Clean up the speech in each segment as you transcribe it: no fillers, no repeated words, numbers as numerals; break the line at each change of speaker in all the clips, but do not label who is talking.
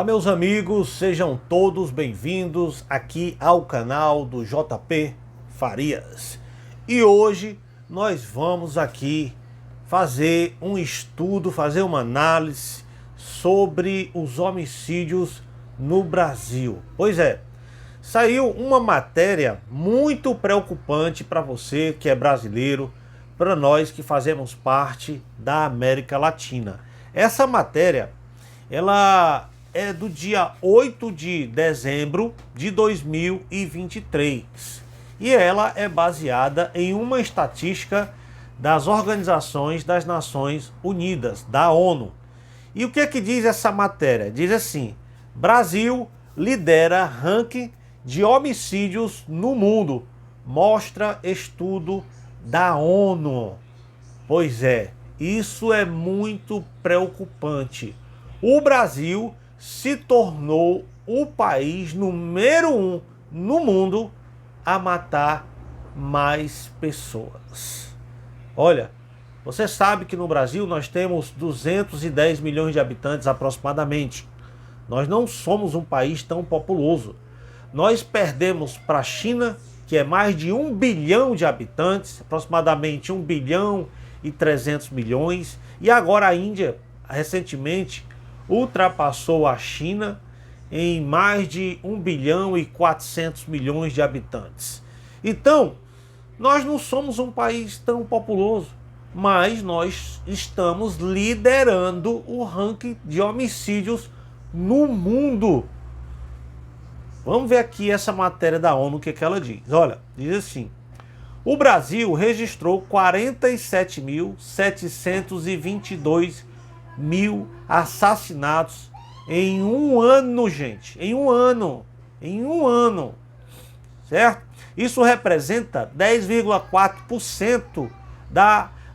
Olá, meus amigos, sejam todos bem-vindos aqui ao canal do JP Farias. E hoje nós vamos aqui fazer um estudo, fazer uma análise sobre os homicídios no Brasil. Pois é, saiu uma matéria muito preocupante para você que é brasileiro, para nós que fazemos parte da América Latina. Essa matéria, ela é do dia 8 de dezembro de 2023 e ela é baseada em uma estatística das Organizações das Nações Unidas, da ONU. E o que é que diz essa matéria? Diz assim: Brasil lidera ranking de homicídios no mundo, mostra estudo da ONU. Pois é, isso é muito preocupante. O Brasil se tornou o país número 1 no mundo a matar mais pessoas. Olha, você sabe que no Brasil nós temos 210 milhões de habitantes aproximadamente. Nós não somos um país tão populoso. Nós perdemos para a China, que é mais de 1 bilhão de habitantes, aproximadamente 1 bilhão e 300 milhões. E agora a Índia, recentemente, ultrapassou a China em mais de 1 bilhão e 400 milhões de habitantes. Então, nós não somos um país tão populoso, mas nós estamos liderando o ranking de homicídios no mundo. Vamos ver aqui essa matéria da ONU, o que ela diz. Olha, diz assim: o Brasil registrou 47.722 assassinatos em um ano, gente. Em um ano. Certo? Isso representa 10,4%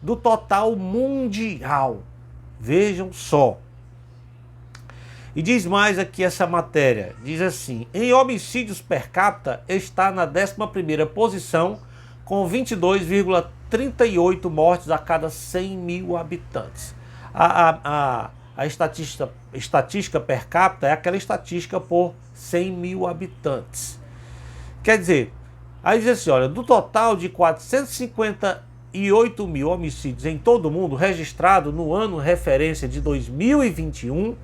do total mundial. Vejam só. E diz mais aqui essa matéria. Diz assim: em homicídios per capita está na 11ª posição, com 22,38 mortes a cada 100 mil habitantes. A estatística per capita é aquela estatística por 100 mil habitantes. Quer dizer, aí diz assim, olha, do total de 458 mil homicídios em todo o mundo registrado no ano referência de 2021,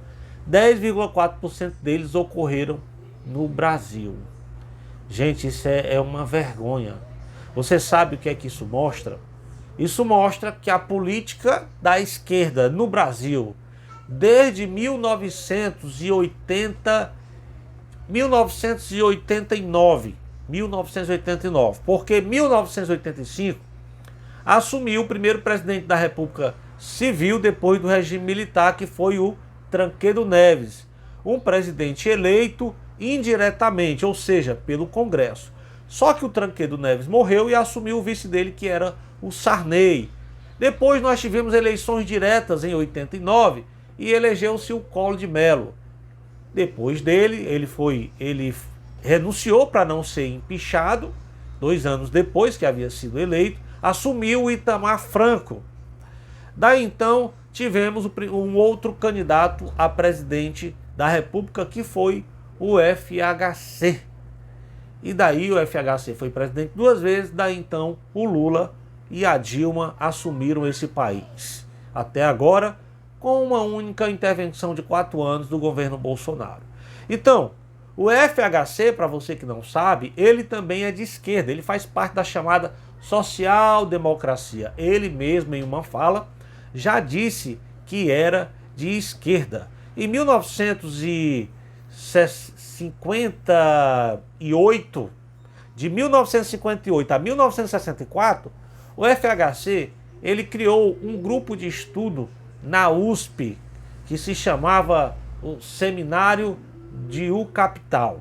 10,4% deles ocorreram no Brasil. Gente, isso é uma vergonha. Você sabe o que é que isso mostra? Isso mostra que a política da esquerda no Brasil, desde 1989, porque 1985 assumiu o primeiro presidente da República Civil depois do regime militar, que foi o Tancredo Neves, um presidente eleito indiretamente, ou seja, pelo Congresso. Só que o Tancredo Neves morreu e assumiu o vice dele, que era o Sarney. Depois nós tivemos eleições diretas em 89 e elegeu-se o Collor de Mello. Depois dele, ele renunciou para não ser empichado. 2 anos depois que havia sido eleito, assumiu o Itamar Franco. Daí então tivemos um outro candidato a presidente da República, que foi o FHC. E daí o FHC foi presidente 2 vezes, daí então o Lula e a Dilma assumiram esse país. Até agora, com uma única intervenção de 4 anos do governo Bolsonaro. Então, o FHC, para você que não sabe, ele também é de esquerda, ele faz parte da chamada social-democracia. Ele mesmo, em uma fala, já disse que era de esquerda. Em 1958, de 1958 a 1964, o FHC ele criou um grupo de estudo na USP que se chamava o Seminário do Capital.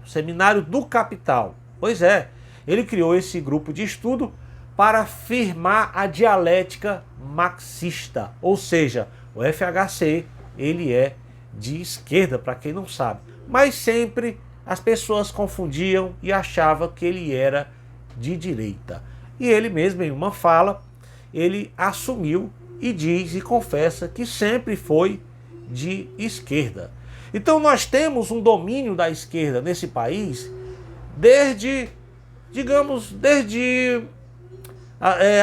Pois é, ele criou esse grupo de estudo para afirmar a dialética marxista, ou seja, o FHC ele é de esquerda, para quem não sabe, mas sempre as pessoas confundiam e achavam que ele era de direita. E ele mesmo, em uma fala, ele assumiu e diz e confessa que sempre foi de esquerda. Então nós temos um domínio da esquerda nesse país desde, digamos,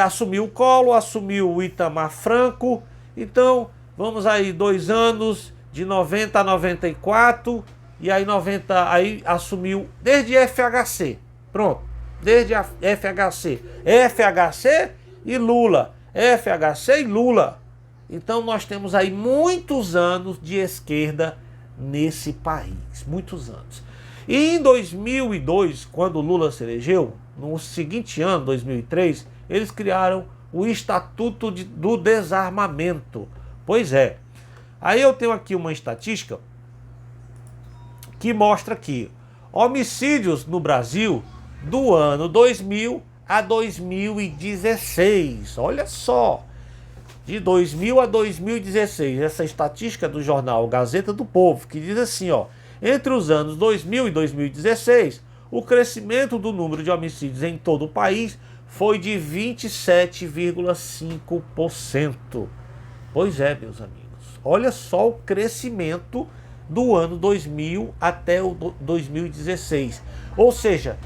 assumiu o Collor, assumiu o Itamar Franco. Então vamos aí 2 anos, de 90 a 94, e aí 90, aí assumiu desde FHC, pronto, desde a FHC e Lula, FHC e Lula. Então nós temos aí muitos anos de esquerda nesse país, muitos anos. E em 2002, quando Lula se elegeu, no seguinte ano, 2003, eles criaram o Estatuto do Desarmamento. Pois é. Aí eu tenho aqui uma estatística que mostra que homicídios no Brasil do ano 2000 a 2016. Olha só, de 2000 a 2016, essa estatística do jornal Gazeta do Povo, que diz assim, ó, entre os anos 2000 e 2016, o crescimento do número de homicídios em todo o país foi de 27,5%. Pois é, meus amigos. Olha só o crescimento do ano 2000 até o 2016. Ou seja,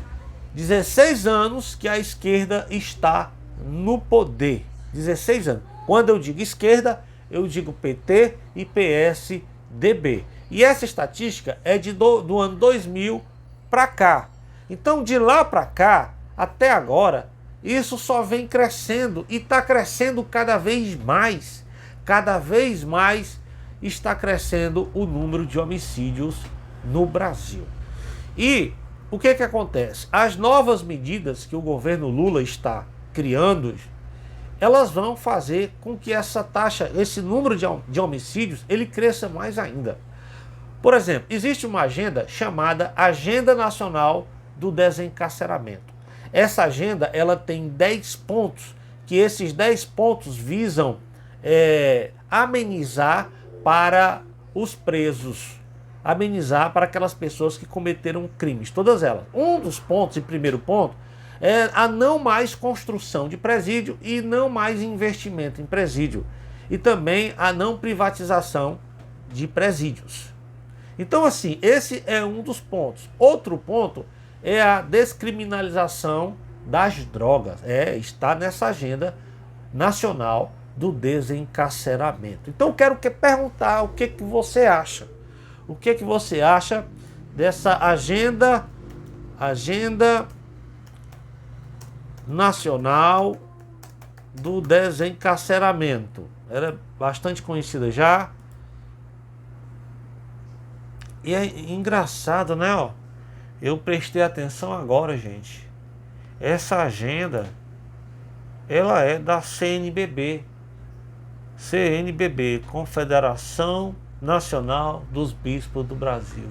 16 anos que a esquerda está no poder. 16 anos. Quando eu digo esquerda, eu digo PT e PSDB. E essa estatística é do ano 2000 para cá. Então, de lá para cá, até agora, isso só vem crescendo e está crescendo cada vez mais. Cada vez mais está crescendo o número de homicídios no Brasil. E o que acontece? As novas medidas que o governo Lula está criando, elas vão fazer com que essa taxa, esse número de homicídios, ele cresça mais ainda. Por exemplo, existe uma agenda chamada Agenda Nacional do Desencarceramento. Essa agenda, ela tem 10 pontos, que esses 10 pontos visam amenizar para os presos, amenizar para aquelas pessoas que cometeram crimes, todas elas. Um dos pontos, e primeiro ponto, é a não mais construção de presídio e não mais investimento em presídio. E também a não privatização de presídios. Então, assim, esse é um dos pontos. Outro ponto é a descriminalização das drogas. Está nessa agenda nacional do desencarceramento. Então, eu quero perguntar o que você acha. O que você acha dessa agenda nacional do desencarceramento? Era bastante conhecida já. E é engraçado, né? Ó, eu prestei atenção agora, gente. Essa agenda, ela é da CNBB. CNBB, Confederação Nacional dos Bispos do Brasil.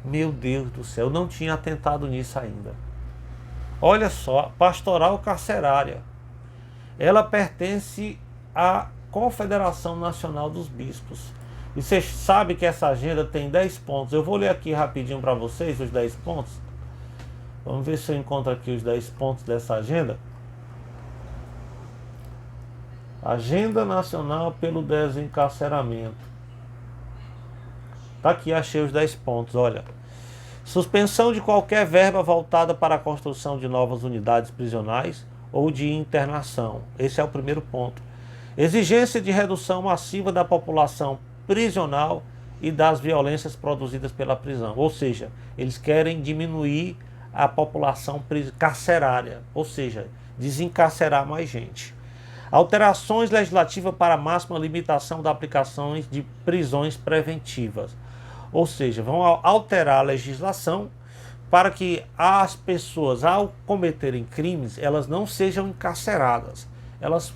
Meu Deus do céu, eu não tinha atentado nisso ainda. Olha só, Pastoral Carcerária. Ela pertence à Confederação Nacional dos Bispos. E você sabe que essa agenda tem 10 pontos. Eu vou ler aqui rapidinho para vocês os 10 pontos. Vamos ver se eu encontro aqui os 10 pontos dessa agenda. Agenda Nacional pelo Desencarceramento. Tá aqui, achei os 10 pontos, olha. Suspensão de qualquer verba voltada para a construção de novas unidades prisionais ou de internação. Esse é o primeiro ponto. Exigência de redução massiva da população prisional e das violências produzidas pela prisão. Ou seja, eles querem diminuir a população carcerária, ou seja, desencarcerar mais gente. Alterações legislativas para a máxima limitação da aplicação de prisões preventivas. Ou seja, vão alterar a legislação para que as pessoas, ao cometerem crimes, elas não sejam encarceradas. Elas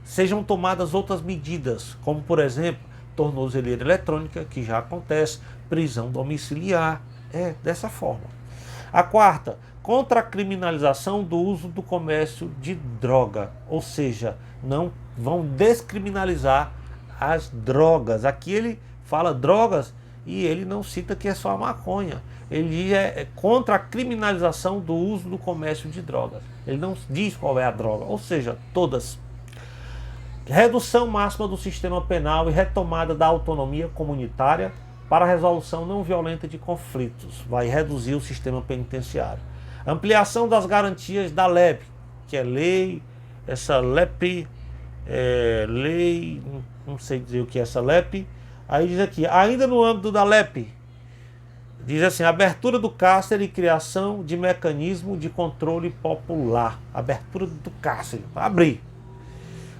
sejam tomadas outras medidas, como, por exemplo, tornozeleira eletrônica, que já acontece, prisão domiciliar, dessa forma. A quarta, contra a criminalização do uso do comércio de droga, ou seja, não vão descriminalizar as drogas. Aqui ele fala drogas e ele não cita que é só a maconha. Ele é contra a criminalização do uso do comércio de drogas. Ele não diz qual é a droga, ou seja, todas. redução máxima do sistema penal e retomada da autonomia comunitária para a resolução não violenta de conflitos. Vai reduzir o sistema penitenciário. Ampliação das garantias da LEP, que é lei, essa LEP, lei, não sei dizer o que é essa LEP. Aí diz aqui, ainda no âmbito da LEP, diz assim, abertura do cárcere e criação de mecanismo de controle popular. Abertura do cárcere, para abrir.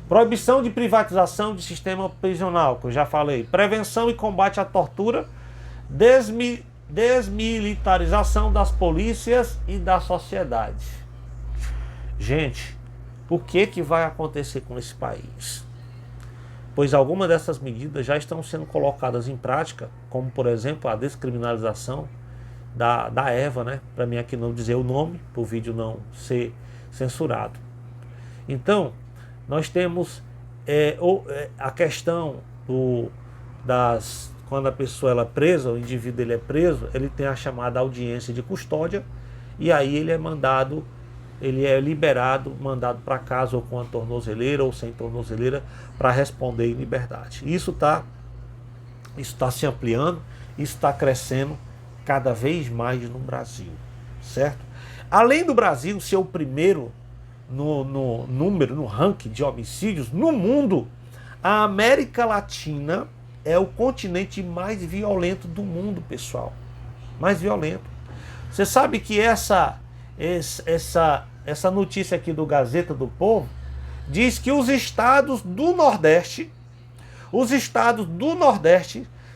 Proibição de privatização de sistema prisional, que eu já falei. Prevenção e combate à tortura. Desmilitarização das polícias e da sociedade. Gente, o que vai acontecer com esse país? Pois algumas dessas medidas já estão sendo colocadas em prática, como por exemplo a descriminalização da Eva, né? Para mim aqui não dizer o nome, para o vídeo não ser censurado. Então, nós temos a questão quando a pessoa ela é presa, o indivíduo ele é preso, ele tem a chamada audiência de custódia, e aí ele é liberado, mandado para casa ou com a tornozeleira ou sem tornozeleira para responder em liberdade. Isso está se ampliando, isso está crescendo cada vez mais no Brasil, certo? Além do Brasil ser o primeiro no ranking de homicídios no mundo, a América Latina é o continente mais violento do mundo, pessoal. Mais violento. Você sabe que essa notícia aqui do Gazeta do Povo diz que os estados do Nordeste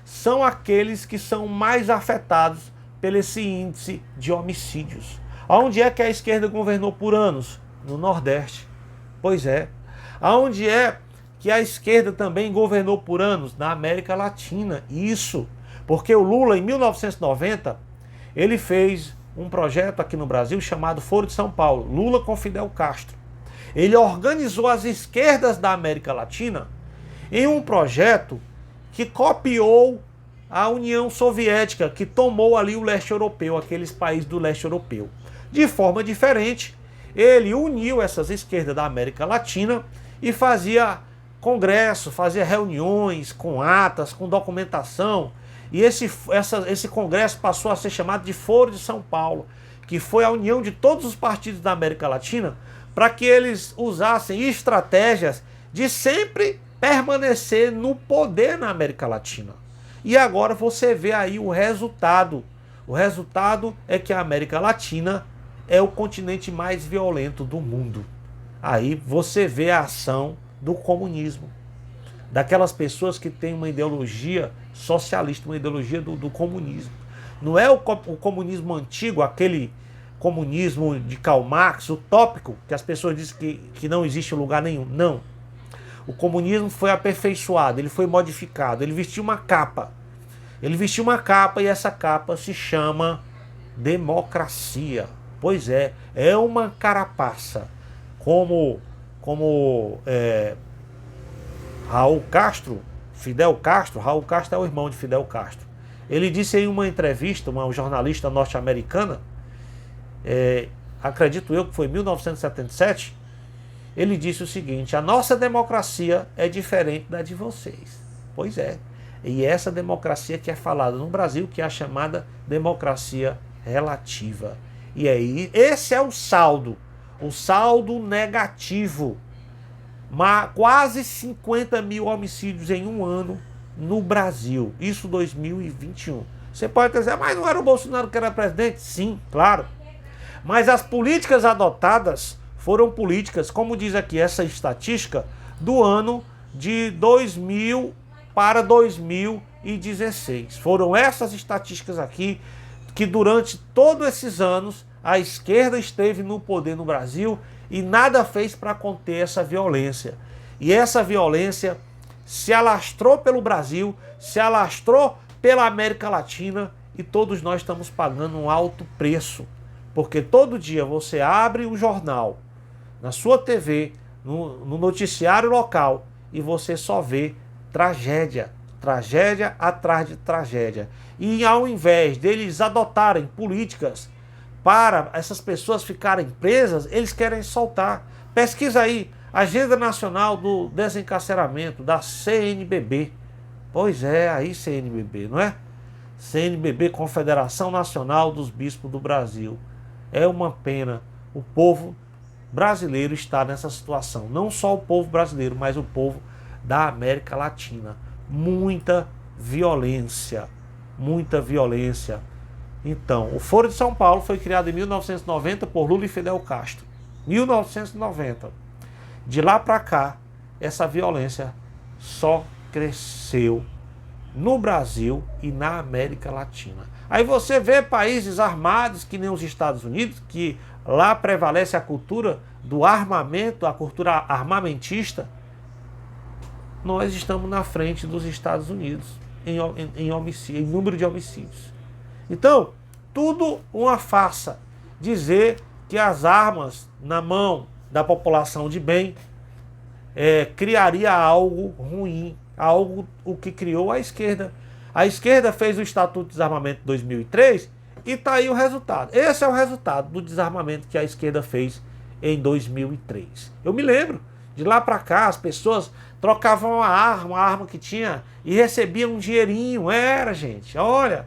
são aqueles que são mais afetados pelo esse índice de homicídios. Aonde é que a esquerda governou por anos? No Nordeste. Pois é. Aonde é que a esquerda também governou por anos? Na América Latina. Isso. Porque o Lula, em 1990, ele fez um projeto aqui no Brasil chamado Foro de São Paulo. Lula com Fidel Castro. Ele organizou as esquerdas da América Latina em um projeto que copiou a União Soviética, que tomou ali o leste europeu, aqueles países do leste europeu. De forma diferente, ele uniu essas esquerdas da América Latina e fazia congresso, fazia reuniões com atas, com documentação. E esse congresso passou a ser chamado de Foro de São Paulo, que foi a união de todos os partidos da América Latina para que eles usassem estratégias de sempre permanecer no poder na América Latina. E agora você vê aí o resultado. O resultado é que a América Latina é o continente mais violento do mundo. Aí você vê a ação do comunismo, daquelas pessoas que têm uma ideologia socialista, uma ideologia do comunismo. Não é o comunismo antigo, aquele comunismo de Karl Marx, utópico, que as pessoas dizem que não existe lugar nenhum. Não. O comunismo foi aperfeiçoado, ele foi modificado, ele vestiu uma capa. Ele vestiu uma capa e essa capa se chama democracia. Pois é uma carapaça. Como Raul Castro, Raul Castro é o irmão de Fidel Castro. Ele disse em uma entrevista, uma jornalista norte-americana, acredito eu que foi em 1977, ele disse o seguinte: a nossa democracia é diferente da de vocês. Pois é. E essa democracia que é falada no Brasil, que é a chamada democracia relativa. E aí, esse é o saldo negativo. Quase 50 mil homicídios em um ano no Brasil. Isso 2021. Você pode dizer, mas não era o Bolsonaro que era presidente? Sim, claro. Mas as políticas adotadas foram políticas, como diz aqui essa estatística, do ano de 2000 para 2016. Foram essas estatísticas aqui que durante todos esses anos a esquerda esteve no poder no Brasil e nada fez para conter essa violência. E essa violência se alastrou pelo Brasil, se alastrou pela América Latina e todos nós estamos pagando um alto preço. Porque todo dia você abre o jornal, na sua TV, no noticiário local e você só vê tragédia, tragédia atrás de tragédia. E ao invés deles adotarem políticas para essas pessoas ficarem presas, eles querem soltar. Pesquisa aí, Agenda Nacional do Desencarceramento, da CNBB. Pois é, aí CNBB, não é? CNBB, Confederação Nacional dos Bispos do Brasil. É uma pena o povo brasileiro estar nessa situação. Não só o povo brasileiro, mas o povo da América Latina. Muita violência. Muita violência. Então, o Foro de São Paulo foi criado em 1990 por Lula e Fidel Castro. 1990. De lá para cá, essa violência só cresceu no Brasil e na América Latina. Aí você vê países armados que nem os Estados Unidos, que lá prevalece a cultura do armamento, a cultura armamentista. Nós estamos na frente dos Estados Unidos em número de homicídios. Então, tudo uma farsa. Dizer que as armas na mão da população de bem criaria algo ruim, algo o que criou a esquerda. A esquerda fez o Estatuto de Desarmamento de 2003 e está aí o resultado. Esse é o resultado do desarmamento que a esquerda fez em 2003. Eu me lembro, de lá para cá as pessoas trocavam uma arma que tinha e recebiam um dinheirinho. Era, gente, olha,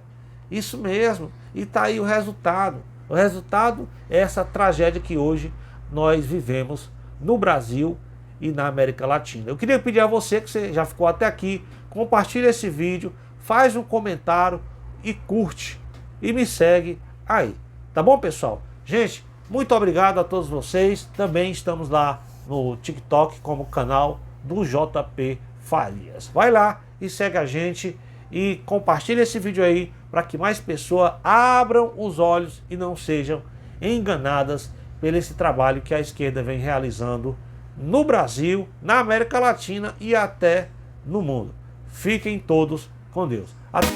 isso mesmo. E está aí o resultado. O resultado é essa tragédia que hoje nós vivemos no Brasil e na América Latina. Eu queria pedir a você, que você já ficou até aqui, compartilhe esse vídeo, faz um comentário e curte. E me segue aí. Tá bom, pessoal? Gente, muito obrigado a todos vocês. Também estamos lá no TikTok como canal do JP Farias. Vai lá e segue a gente e compartilhe esse vídeo aí para que mais pessoas abram os olhos e não sejam enganadas por esse trabalho que a esquerda vem realizando no Brasil, na América Latina e até no mundo. Fiquem todos com Deus. Até